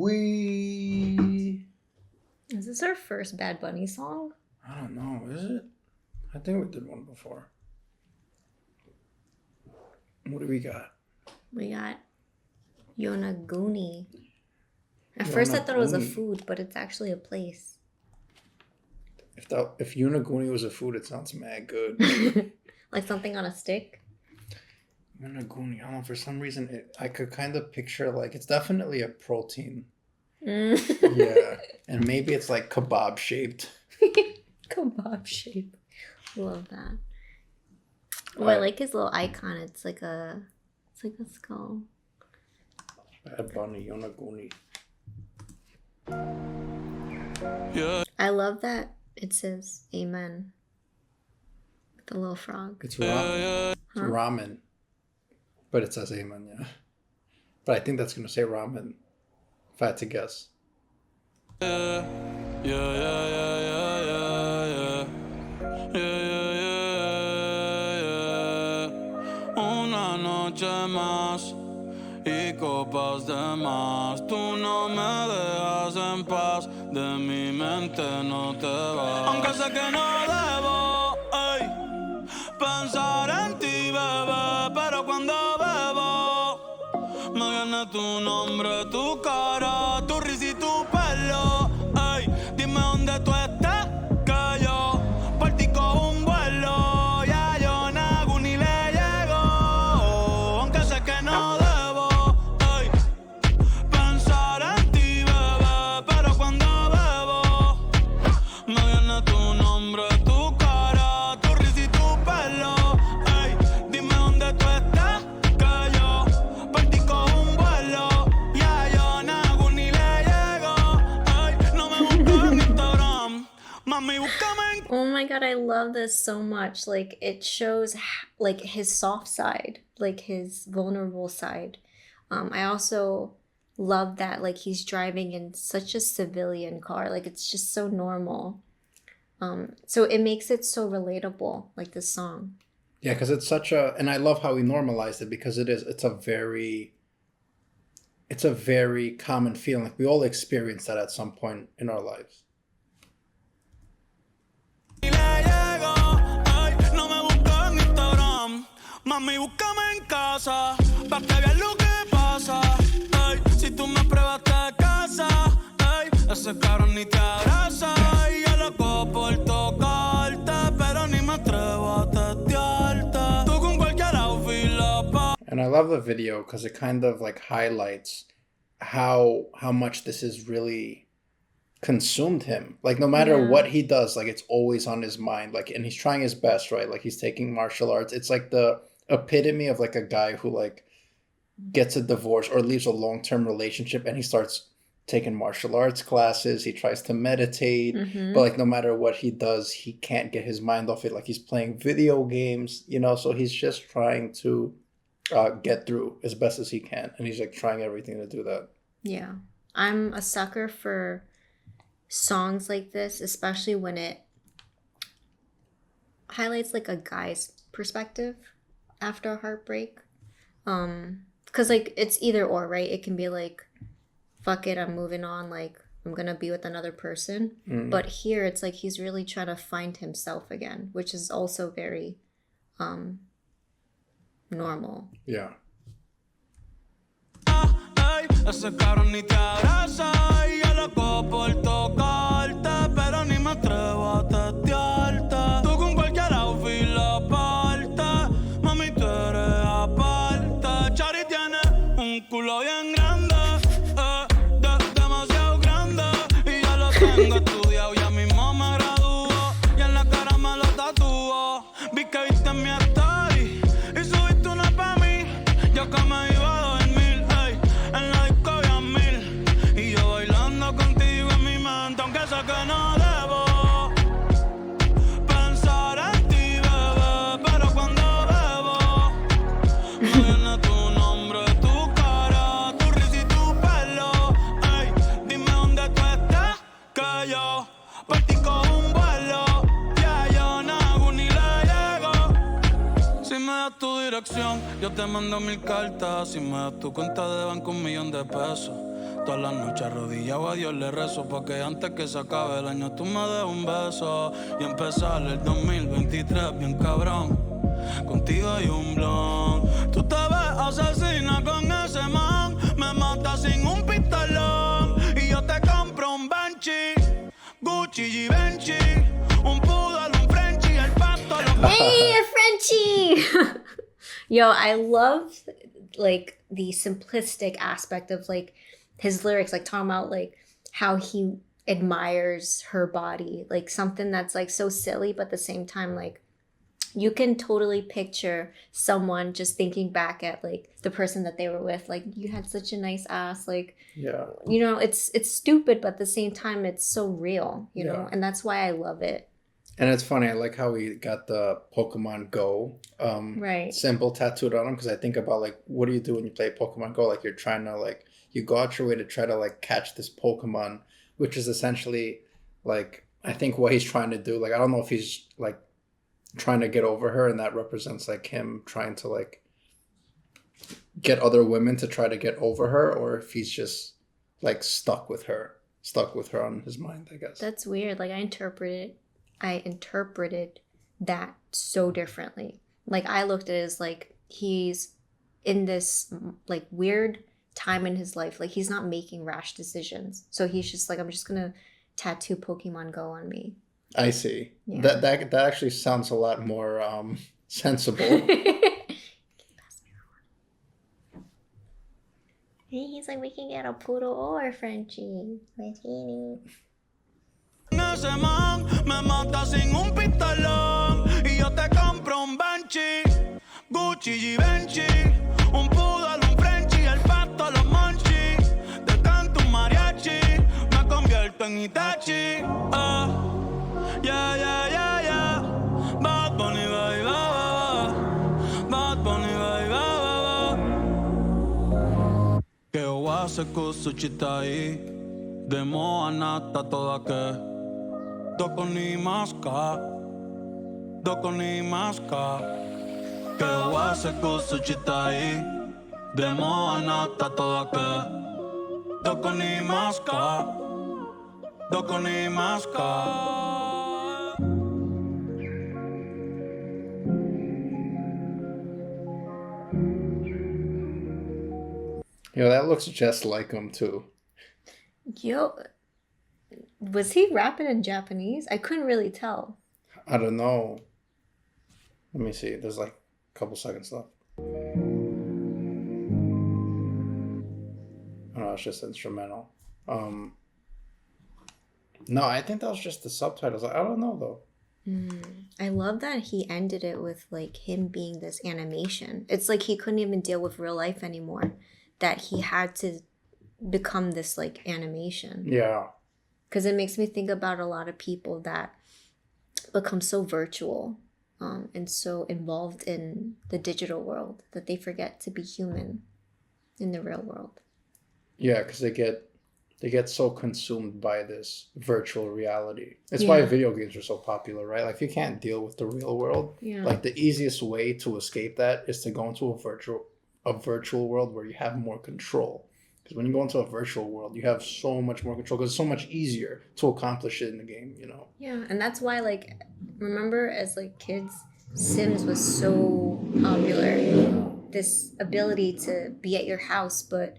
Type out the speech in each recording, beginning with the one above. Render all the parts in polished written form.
We. Is this our first Bad Bunny song? I don't know. Is it? I think we did one before. What do we got? We got Yonaguni. At first I thought it was a food, but it's actually a place. If Yonaguni was a food, it sounds mad good. Like something on a stick? Yonaguni, I don't know, for some reason, I could kind of picture, like, it's definitely a protein. Mm. Yeah. And maybe it's, like, kebab shaped. Kebab shape. Love that. Oh, I like his little icon. It's like a skull. Bad Bunny, Yonaguni. Yeah. I love that it says amen. With the little frog. It's ramen. It's ramen. But it says amen, yeah. But I think that's going to say ramen. If I had to guess. Yeah. Una noche más y copas de más. Tú no me dejas en paz, de mi mente no te vas. Aunque sé que no debo, ey, pensar en ti, bebé, pero cuando bebo me viene tu nombre, tu cara, tu risa y tu pelo. Ey, dime dónde tú estás, que yo por ti cojo un vuelo. Ya Yonaguni le llego, aunque sé que no debo, ey, pensar en ti, bebé, pero cuando bebo me viene tu nombre, tu cara, tu risa y tu pelo. Ey, dime dónde tú estás, que yo por ti cojo un vuelo. Ya Yonaguni le llego, ey, no me busques en Instagram, mami, búscame en... Oh my god, I love this so much. Like, it shows like his soft side, like his vulnerable side. I also love that like he's driving in such a civilian car. Like, it's just so normal. So it makes it so relatable, like this song. Yeah, because it's such a... And I love how we normalized it because it's a very common feeling. Like, we all experience that at some point in our lives. Mami, búscame en casa, pa' que veas lo que pasa. Ey, si tú me pruebas te casa, ey, ese cabrón ni te abraza. Y yo loco por tocarte, pero ni me atrevo a testearte. Tú con cualquier outfit la pa. And I love the video because it kind of like highlights how much this has really consumed him. Like, no matter what he does, like, it's always on his mind. Like, and he's trying his best, right? Like, he's taking martial arts. It's like the epitome of like a guy who like gets a divorce or leaves a long-term relationship and he starts taking martial arts classes. He tries to meditate, but like no matter what he does, he can't get his mind off it. Like, he's playing video games, you know, so he's just trying to get through as best as he can, and he's like trying everything to do that. Yeah, I'm a sucker for songs like this, especially when it highlights like a guy's perspective after a heartbreak. Because like it's either or, right? It can be like, fuck it, I'm moving on, like I'm gonna be with another person. But here it's like he's really trying to find himself again, which is also very normal. Yeah. Ese cabrón ni te abraza y yo loco por tocarte, pero ni me atrevo a testearte. Tú con cualquier outfit la parte, mami, tú eres aparte. Chari tiene un culo bien grande, demasiado grande, y ya lo tengo estudiado, ya mismo me graduó, y en la cara me lo tatúo. Vi que viste mi story y subiste una pa' mí, yo que me iba a dormir, ey, en la disco había 1000, y yo bailando contigo en mi mente, aunque sé que no debo pensar en ti, bebé, pero cuando bebo me viene tu nombre, tu cara, tu risa y tu pelo. Ey, dime dónde tú estás, que yo por ti cojo un vuelo. Ya Yonaguni le llego. Si me das tu dirección, yo te mando 1000 cartas. Si me das tu cuenta de banco, 1,000,000 de pesos. Todas las noches arrodillado a Dios le rezo porque antes que se acabe el año tú me des un beso y empezar el 2023 bien cabrón. Contigo hay un blon. Tú te ves asesina con ese man. Me mata sin un pistolón. Y yo te compro un Banshee, Gucci y Benchi, un poodle, un Frenchie, el pato, los... Hey, a Frenchie! Yo, I love like the simplistic aspect of like his lyrics, like talking about like how he admires her body, like something that's like so silly, but at the same time, like you can totally picture someone just thinking back at like the person that they were with, like you had such a nice ass, like Yeah. you know, it's stupid, but at the same time, it's so real, you know, Yeah. and that's why I love it. And it's funny, I like how he got the Pokemon Go Right. symbol tattooed on him, because I think about like, what do you do when you play Pokemon Go? Like you're trying to like, you go out your way to try to like catch this Pokemon, which is essentially like, I think what he's trying to do. Like, I don't know if he's like trying to get over her and that represents like him trying to like get other women to try to get over her, or if he's just like stuck with her on his mind, I guess. That's weird. Like I interpreted that so differently. Like I looked at it as like he's in this like weird time in his life. Like he's not making rash decisions. So he's just like, I'm just gonna tattoo Pokemon Go on me. I see. Yeah. That actually sounds a lot more sensible. He's like, we can get a poodle or a Frenchie. Martini. Ese man me mata sin un pistolón y yo te compro un Banshee, Gucci y Benchi, un poodle, un Frenchie, el pato, los monchis. Te canto un mariachi, me convierto en Itachi. Yeah, yeah, yeah, yeah. Bad Bunny, baby, Bad Bunny, baby, che ho se cosa citai, demo anata toda che. Doko ni maska Che wa se kusu chitai Demo anata toda ke Doko ni maska You know, that looks just like him too. Yo, was he rapping in Japanese? I couldn't really tell. I don't know. Let me see. There's like a couple seconds left. Oh, it's just instrumental. No, I think that was just the subtitles. I don't know though. I love that he ended it with like him being this animation. It's like he couldn't even deal with real life anymore. That he had to become this like animation. Yeah. Because it makes me think about a lot of people that become so virtual and so involved in the digital world that they forget to be human in the real world. Yeah, because they get so consumed by this virtual reality. It's why video games are so popular, right? Like if you can't deal with the real world, like the easiest way to escape that is to go into a virtual world where you have more control. Because when you go into a virtual world, you have so much more control because it's so much easier to accomplish it in the game, you know? Yeah, and that's why, like, remember as, like, kids, Sims was so popular. This ability to be at your house, but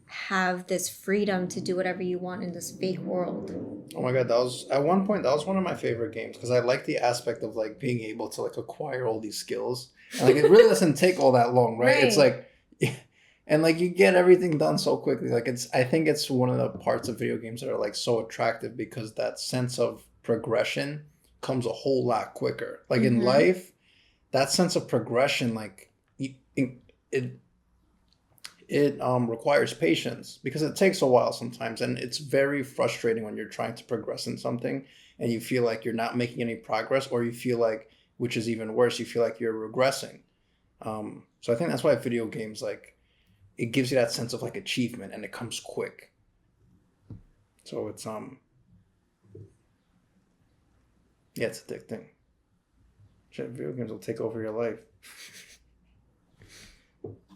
have this freedom to do whatever you want in this fake world. Oh my God, at one point, that was one of my favorite games because I like the aspect of, like, being able to, like, acquire all these skills. And, like, it really doesn't take all that long, right? It's like... And like you get everything done so quickly. Like I think it's one of the parts of video games that are like so attractive because that sense of progression comes a whole lot quicker. Like in life, that sense of progression, like it requires patience because it takes a while sometimes, and it's very frustrating when you're trying to progress in something and you feel like you're not making any progress, or you feel like, which is even worse, you feel like you're regressing. So I think that's why video games like. It gives you that sense of like achievement, and it comes quick. So it's yeah, it's addicting. Shit, video games will take over your life.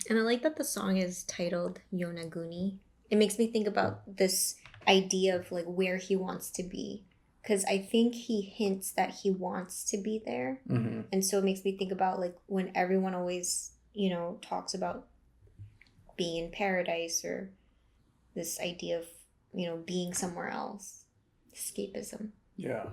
And I like that the song is titled Yonaguni. it makes me think about this idea of like where he wants to be, because I think he hints that he wants to be there. Mm-hmm. And so it makes me think about like when everyone always, you know, talks about being in paradise, or this idea of, you know, being somewhere else, escapism. Yeah.